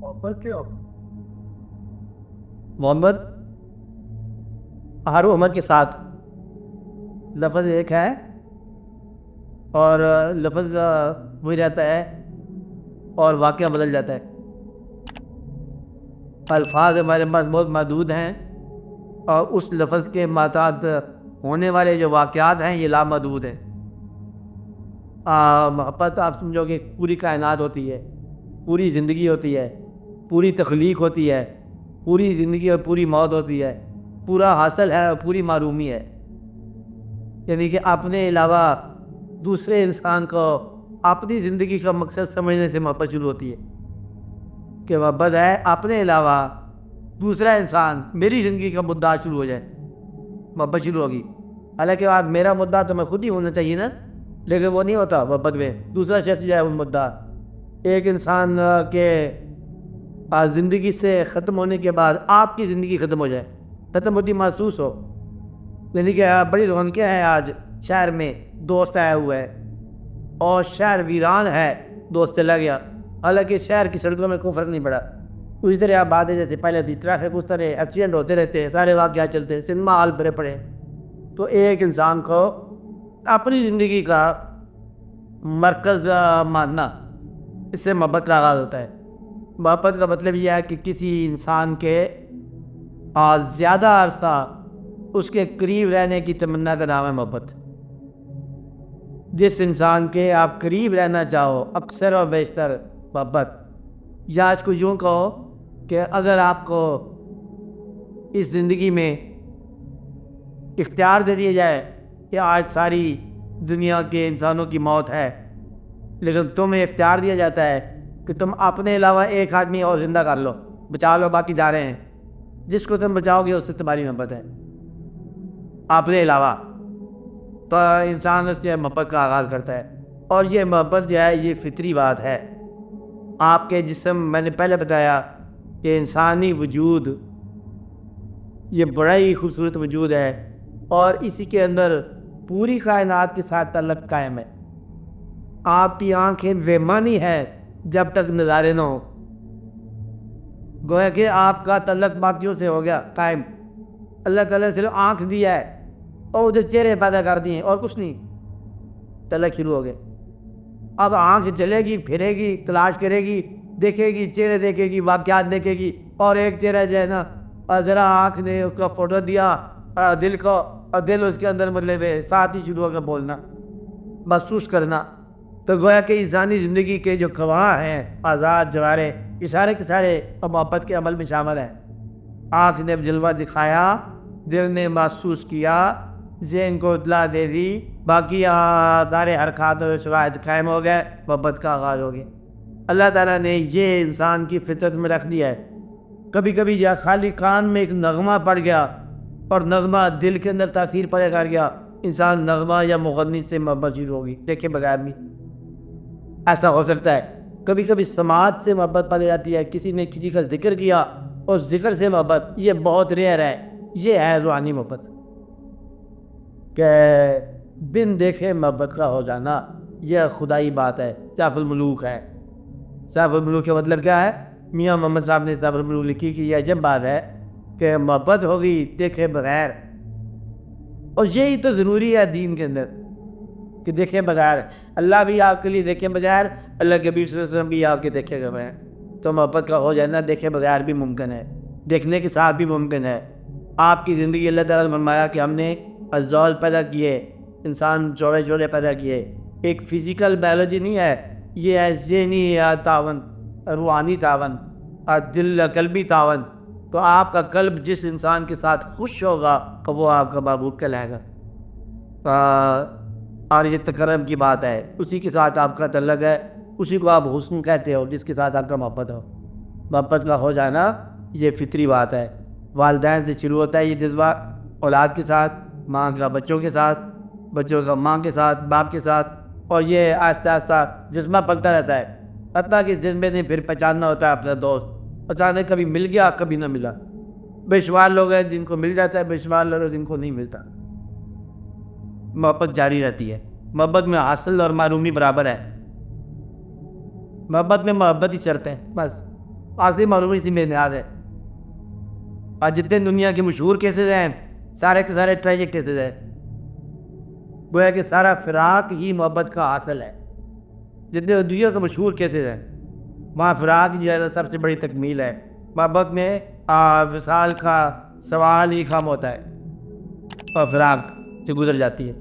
محبت کے محمد ہر عمر کے ساتھ لفظ ایک ہے اور لفظ وہی رہتا ہے اور واقعہ بدل جاتا ہے. الفاظ ہمارے پاس بہت محدود ہیں اور اس لفظ کے ماتحت ہونے والے جو واقعات ہیں یہ لامحدود ہیں. محبت آپ سمجھو کہ پوری کائنات ہوتی ہے, پوری زندگی ہوتی ہے, پوری تخلیق ہوتی ہے, پوری زندگی اور پوری موت ہوتی ہے, پورا حاصل ہے اور پوری معرومی ہے. یعنی کہ اپنے علاوہ دوسرے انسان کو اپنی زندگی کا مقصد سمجھنے سے محبت شروع ہوتی ہے کہ محبت ہے اپنے علاوہ دوسرا انسان میری زندگی کا مدعا شروع ہو جائے, محبت شروع ہوگی. حالانکہ آج میرا مدعا تو میں خود ہی ہونا چاہیے نا, لیکن وہ نہیں ہوتا محبت میں, دوسرا شخص جو ہے وہ مدعا. ایک انسان کے زندگی سے ختم ہونے کے بعد آپ کی زندگی ختم ہو جائے, ختم ہوتی محسوس ہو, یعنی کہ بڑی رونقیں ہیں آج شہر میں, دوست آیا ہوا ہے اور شہر ویران ہے, دوست چلا گیا. حالانکہ شہر کی سڑکوں میں کوئی فرق نہیں پڑا, اسی طرح آپ باتیں جیسے پہلے تھی, ٹریفک اس طرح ایکسیڈنٹ ہوتے رہتے ہیں, سارے واقعات چلتے ہیں, سنیما ہال بھرے پڑے. تو ایک انسان کو اپنی زندگی کا مرکز ماننا, اس سے محبت کا آغاز ہوتا ہے. محبت کا مطلب یہ ہے کہ کسی انسان کے زیادہ عرصہ اس کے قریب رہنے کی تمنا کا نام ہے محبت. جس انسان کے آپ قریب رہنا چاہو اکثر و بیشتر محبت. یا اس کو یوں کہو کہ اگر آپ کو اس زندگی میں اختیار دے دیا جائے کہ آج ساری دنیا کے انسانوں کی موت ہے, لیکن تمہیں اختیار دیا جاتا ہے کہ تم اپنے علاوہ ایک آدمی اور زندہ کر لو, بچا لو, باقی جا رہے ہیں, جس کو تم بچاؤ گے اس سے تمہاری محبت ہے اپنے علاوہ, تو انسان اس سے محبت کا آغاز کرتا ہے. اور یہ محبت جو ہے یہ فطری بات ہے. آپ کے جسم, میں نے پہلے بتایا کہ انسانی وجود یہ بڑا ہی خوبصورت وجود ہے اور اسی کے اندر پوری کائنات کے ساتھ تعلق قائم ہے. آپ کی آنکھیں بےمانی ہے جب تک نظارے نہ ہو, گویا کہ آپ کا تعلق باقیوں سے ہو گیا قائم. اللہ تعالیٰ نے صرف آنکھ دیا ہے اور ادھر چہرے پیدا کر دیے اور کچھ نہیں, تعلق شروع ہو گیا. اب آنکھ چلے گی, پھرے گی, تلاش کرے گی, دیکھے گی, چہرے دیکھے گی, واقعات دیکھے گی, اور ایک چہرہ جو ہے نا, اور ذرا آنکھ نے اس کا فوٹو دیا دل کو, اور دل اس کے اندر مطلب ساتھ ہی شروع ہو کر بولنا, محسوس کرنا. تو گویا کہ انسانی زندگی کے جو گواہ ہیں آزاد جوارے, یہ سارے کے سارے محبت کے عمل میں شامل ہیں. آنکھ نے جلوہ دکھایا, دل نے محسوس کیا, ذہن کو اطلاع دے دی, باقی سارے حرکات و شواہد قائم ہو گئے, محبت کا آغاز ہو گیا. اللہ تعالیٰ نے یہ انسان کی فطرت میں رکھ دیا ہے. کبھی کبھی یا خالی کان میں ایک نغمہ پڑ گیا اور نغمہ دل کے اندر تاثیر پڑے کر گیا, انسان نغمہ یا مغنی سے محبت شروع ہوگی. دیکھے بغیر بھی ایسا ہو سکتا ہے. کبھی کبھی سماعت سے محبت پڑ جاتی ہے, کسی نے کسی کا ذکر کیا اور ذکر سے محبت, یہ بہت ریئر ہے. یہ ہے روحانی محبت کہ بن دیکھے محبت کا ہو جانا, یہ خدائی بات ہے, سیف الملوک ہے. سیف الملوک کا مطلب کیا ہے؟ میاں محمد صاحب نے سیف الملوک لکھی کہ یہ عجب بات ہے کہ محبت ہوگی دیکھے بغیر. اور یہی تو ضروری ہے دین کے اندر کہ دیکھے بغیر. اللہ بھی آپ کے لیے دیکھے بغیر, اللہ کے نبی صلی اللہ علیہ وسلم بھی آپ کے دیکھے بغیر. تو محبت کا ہو جانا دیکھے بغیر بھی ممکن ہے, دیکھنے کے ساتھ بھی ممکن ہے. آپ کی زندگی اللہ تعالیٰ نے فرمایا کہ ہم نے ازواج پیدا کیے, انسان جوڑے جوڑے پیدا کیے. ایک فزیکل بایولوجی نہیں ہے, یہ ہے ذہنی تعاون, روحانی تعاون, دل قلبی تعاون. تو آپ کا قلب جس انسان کے ساتھ خوش ہوگا تو وہ آپ کا محبوب کہلائے گا. اور یہ تکرم کی بات ہے, اسی کے ساتھ آپ کا تعلق ہے, اسی کو آپ حسن کہتے ہو جس کے ساتھ آپ کا محبت ہو. محبت کا ہو جانا یہ فطری بات ہے. والدین سے شروع ہوتا ہے یہ جذبہ, اولاد کے ساتھ, ماں کا بچوں کے ساتھ, بچوں کا ماں کے ساتھ, باپ کے ساتھ, اور یہ آہستہ آہستہ جذبہ پلتا رہتا ہے. حتیٰ کہ اس جذبے نے پھر پہچاننا ہوتا ہے اپنا دوست. اچانک کبھی مل گیا, کبھی نہ ملا. بے شمار لوگ ہیں جن کو مل جاتا ہے, بے شمار لوگ ہیں جن کو نہیں ملتا. محبت جاری رہتی ہے. محبت میں حاصل اور معرومی برابر ہے. محبت میں محبت ہی شرط ہے بس, اصلی معلوم اسی میں نیاز ہے. آج جتنے دنیا کے مشہور کیسز ہیں سارے کے سارے ٹریجک کیسز ہیں. گویا کہ سارا فراق ہی محبت کا حاصل ہے. جتنے دنیا کے مشہور کیسز ہیں وہاں فراق جو ہے سب سے بڑی تکمیل ہے. محبت میں وصال کا سوال ہی خام ہوتا ہے اور فراق سے گزر جاتی ہے.